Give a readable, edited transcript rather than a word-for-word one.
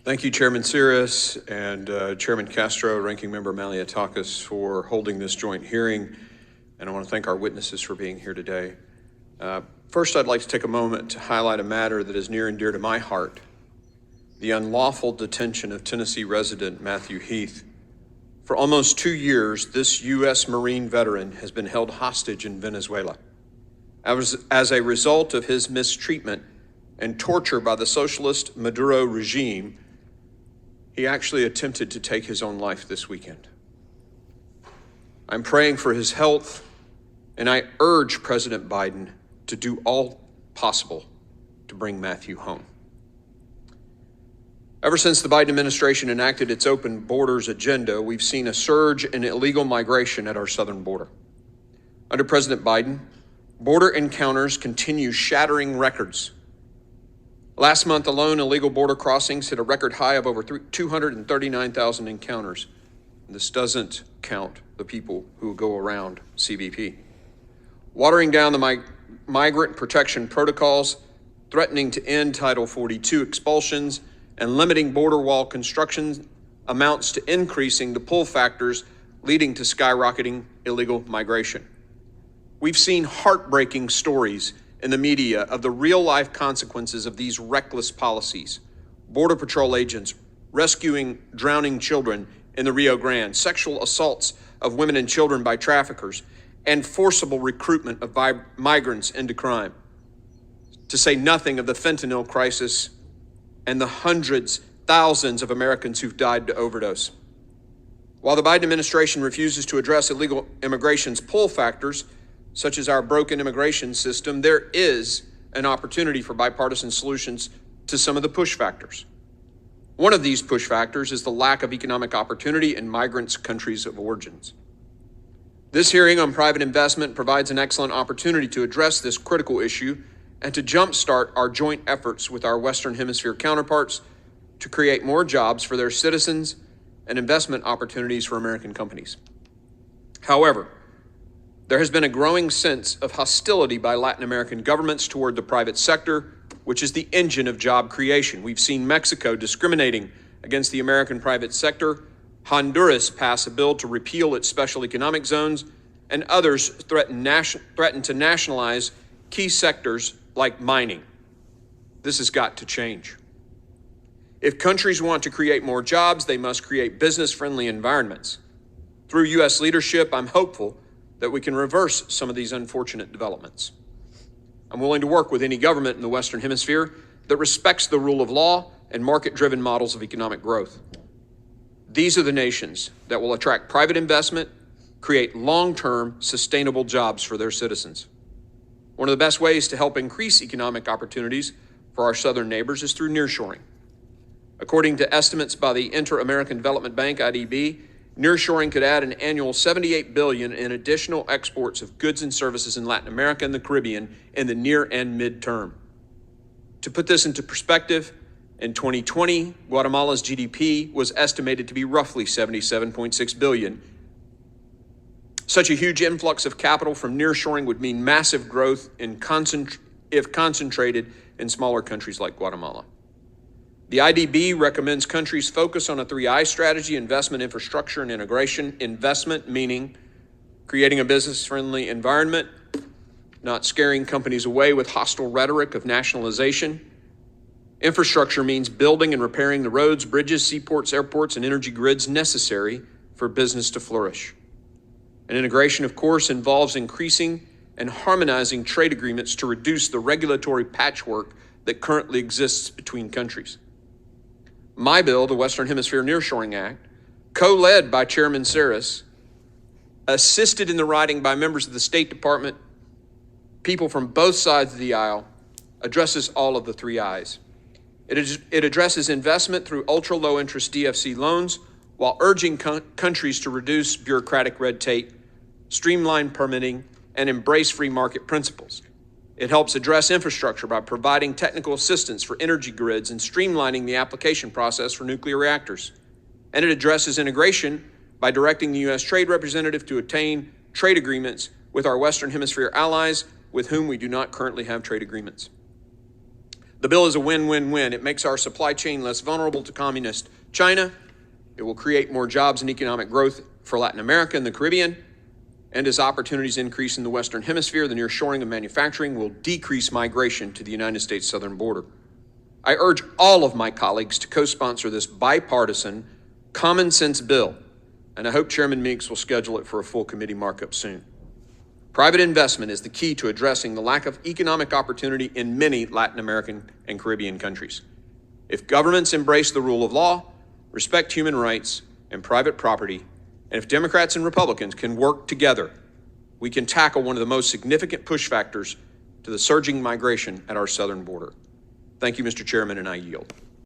Thank you, Chairman Cirrus and Chairman Castro, Ranking Member Malliotakis for holding this joint hearing. And I want to thank our witnesses for being here today. First, I'd like to take a moment to highlight a matter that is near and dear to my heart: the unlawful detention of Tennessee resident Matthew Heath. For almost 2 years, this U.S. Marine veteran has been held hostage in Venezuela. As a result of his mistreatment and torture by the socialist Maduro regime, he actually attempted to take his own life this weekend. I'm praying for his health, and I urge President Biden to do all possible to bring Matthew home. Ever since the Biden administration enacted its open borders agenda, we've seen a surge in illegal migration at our southern border. Under President Biden, border encounters continue shattering records. Last month alone, illegal border crossings hit a record high of over 239,000 encounters. This doesn't count the people who go around CBP. Watering down the migrant protection protocols, threatening to end Title 42 expulsions, and limiting border wall construction amounts to increasing the pull factors, leading to skyrocketing illegal migration. We've seen heartbreaking stories in the media of the real-life consequences of these reckless policies. Border Patrol agents rescuing drowning children in the Rio Grande, sexual assaults of women and children by traffickers, and forcible recruitment of migrants into crime. To say nothing of the fentanyl crisis and the hundreds, thousands of Americans who've died to overdose. While the Biden administration refuses to address illegal immigration's pull factors, such as our broken immigration system, there is an opportunity for bipartisan solutions to some of the push factors. One of these push factors is the lack of economic opportunity in migrants' countries of origins. This hearing on private investment provides an excellent opportunity to address this critical issue and to jumpstart our joint efforts with our Western Hemisphere counterparts to create more jobs for their citizens and investment opportunities for American companies. However, there has been a growing sense of hostility by Latin American governments toward the private sector, which is the engine of job creation. We've seen Mexico discriminating against the American private sector, Honduras pass a bill to repeal its special economic zones, and others threaten to nationalize key sectors like mining. This has got to change. If countries want to create more jobs, they must create business-friendly environments. Through U.S. leadership, I'm hopeful that we can reverse some of these unfortunate developments. I'm willing to work with any government in the Western Hemisphere that respects the rule of law and market-driven models of economic growth. These are the nations that will attract private investment, create long-term, sustainable jobs for their citizens. One of the best ways to help increase economic opportunities for our southern neighbors is through nearshoring. According to estimates by the Inter-American Development Bank, IDB, nearshoring could add an annual $78 billion in additional exports of goods and services in Latin America and the Caribbean in the near and mid-term. To put this into perspective, in 2020, Guatemala's GDP was estimated to be roughly $77.6 billion. Such a huge influx of capital from nearshoring would mean massive growth if concentrated in smaller countries like Guatemala. The IDB recommends countries focus on a 3I strategy: investment, infrastructure, and integration. Investment meaning creating a business-friendly environment, not scaring companies away with hostile rhetoric of nationalization. Infrastructure means building and repairing the roads, bridges, seaports, airports, and energy grids necessary for business to flourish. And integration, of course, involves increasing and harmonizing trade agreements to reduce the regulatory patchwork that currently exists between countries. My bill, the Western Hemisphere Nearshoring Act, co-led by Chairman Cirrus, assisted in the writing by members of the State Department, people from both sides of the aisle, addresses all of the 3 I's. It addresses investment through ultra-low interest DFC loans while urging countries to reduce bureaucratic red tape, streamline permitting, and embrace free market principles. It helps address infrastructure by providing technical assistance for energy grids and streamlining the application process for nuclear reactors. And it addresses integration by directing the U.S. Trade Representative to obtain trade agreements with our Western Hemisphere allies with whom we do not currently have trade agreements. The bill is a win-win-win. It makes our supply chain less vulnerable to communist China. It will create more jobs and economic growth for Latin America and the Caribbean. And as opportunities increase in the Western Hemisphere, the nearshoring of manufacturing will decrease migration to the United States southern border. I urge all of my colleagues to co-sponsor this bipartisan, common sense bill, and I hope Chairman Meeks will schedule it for a full committee markup soon. Private investment is the key to addressing the lack of economic opportunity in many Latin American and Caribbean countries. If governments embrace the rule of law, respect human rights and private property, and if Democrats and Republicans can work together, we can tackle one of the most significant push factors to the surging migration at our southern border. Thank you, Mr. Chairman, and I yield.